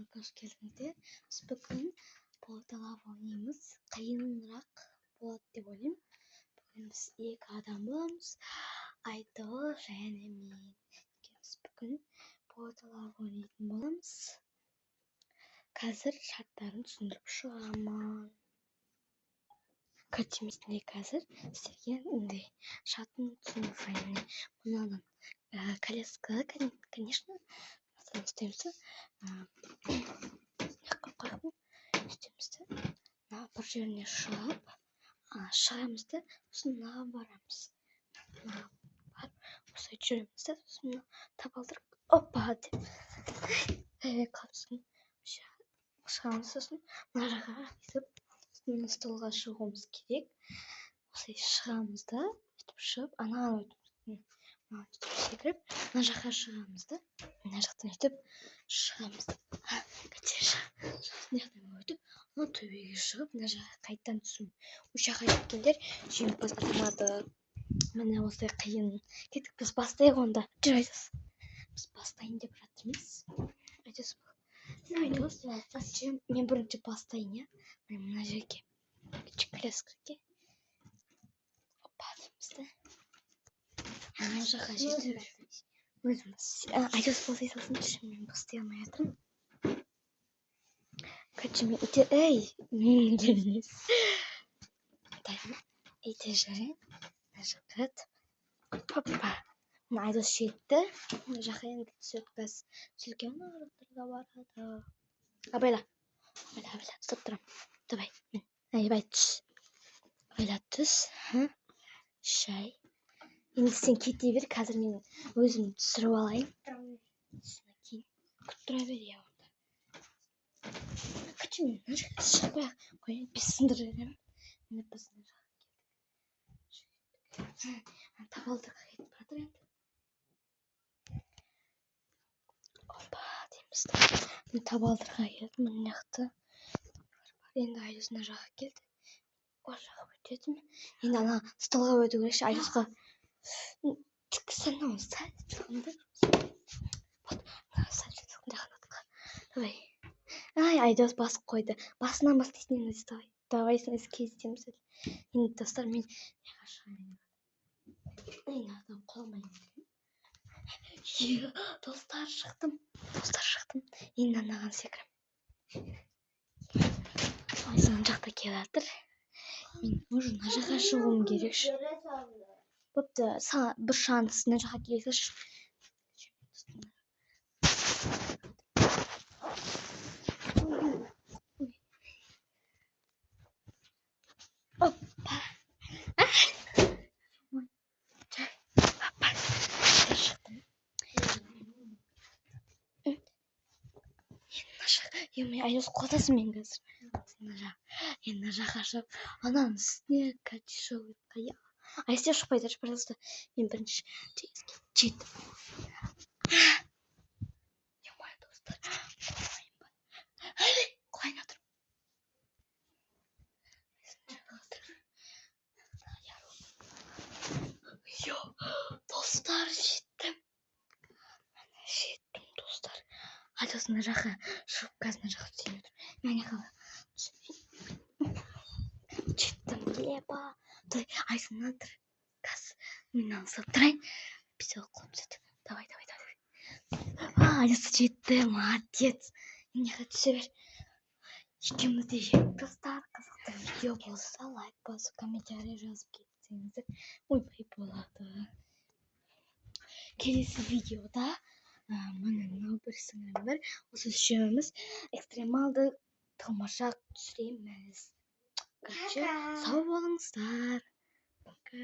каналына қош келдіңіздер. Біз бүгін порталап ойнаймыз. Қиынырақ болады деп ойлаймын. Бүгін біз екі адам боламыз. Айдол және мен. Біз бүгін порталап ойнайтын боламыз. Қазір шарттарын түсіндіріп шығамын. Кәтемесінде қазір сіздерге шартын түсіндіріп шығайын. Мынадан коляска, конечно, істейміз. Бір жеріне шығып, шығамыз да, сосын мына барамыз. Осылай жүреміз да, сосын табалдырық, опа деп қалыпсың. Шығамыз, сосын мына жаққа өйтіп, столға шығуымыз керек. Осылай шығамыз да, өйтіп шығып, анаған өйтіп секіріп, мына жаққа шығамыз да, мына жақтан өйтіп шығамыз. Мына төбеге шығып, мына жаққа қайтадан түсу. Осы жаққа жеткендер жеңімпаз атанады. Міне осылай қиын. Кеттік, біз бастайық онда. Жүр, Айдос. Біз бастайын деп жатырмыз. Айдос, мен бірінші бастайын, иә? Мына жерге. Коляскаға. Опа дейміз да. Мына жаққа жетіп өзіміз. Айдос болсай салсыншы, мен бастай алмай жатырмын. Кәтеме, ей, мен келмес. Ите жарайын. Мына жаққа. Опа. Мына Айдос жетті. Мына жаққа енді түсіп, біз түсірген ұрықтарға барады. Абайла. Стоп тұрам. Давай. Айбай түс. Абайла түс. Шай. Енді сен кете бер, қазір мен өзім түсіріп алайын. Содан кейін күттіре бер, я онда. Кәтеме, мына жаққа шықпай қойын, біз сындырып жіберемін. Міне біз мына жаққа келдік. Табалдырыққа кетіп жатыр енді. Опа дейміз. Міне табалдырыққа келдім, мына жақта. Енді Айдос мына жаққа келді. Осы жаққа өтеді. Енді ана столға өту керек. Айдосқа сәл сәл. Давай. Ай, Айдос басып қойды. Басынан бастайтын енді. Давай кездесеміз. Енді достар, мен шығайын. Енді адам қолмайын. Достар шықтым. Енді анаған секірім. Айдос жақта келе жатыр. Мен уже мына жаққа шығуым керек. Бопты, бір шанс мына жаққа келесіз. Опа. Емей, Айдос қотасың мен қазір. Мына жаққа шығып, ананың үстіне кәте шығып. Айсте шықпайдаршы, пожалуйста. Мен бірінші жетіп. Емай, достар. Құлайын отыр. Достар, жеттім. Достар. Айдос мына жаққа шығып, қазір мына жаққа түсейін отыр. Мен жаққа жеттім. Лепа. Айдос мына тұр. Қазір мен алысып тұрайын. Біз оқылып сөйтіп. Давай. Айдос жетті. Молодец. Мен жаққа түсе бер. Екеуміз де жеттік. Достар, қызықты видео болса, лайк басып, комментарий жазып кетсеңіздер ойбай болады. Келесі видеода мынау бір сіңірім бар. Осы үшеуміз экстремалды тамаша түсіреміз. Сау болыңыздар. Пока.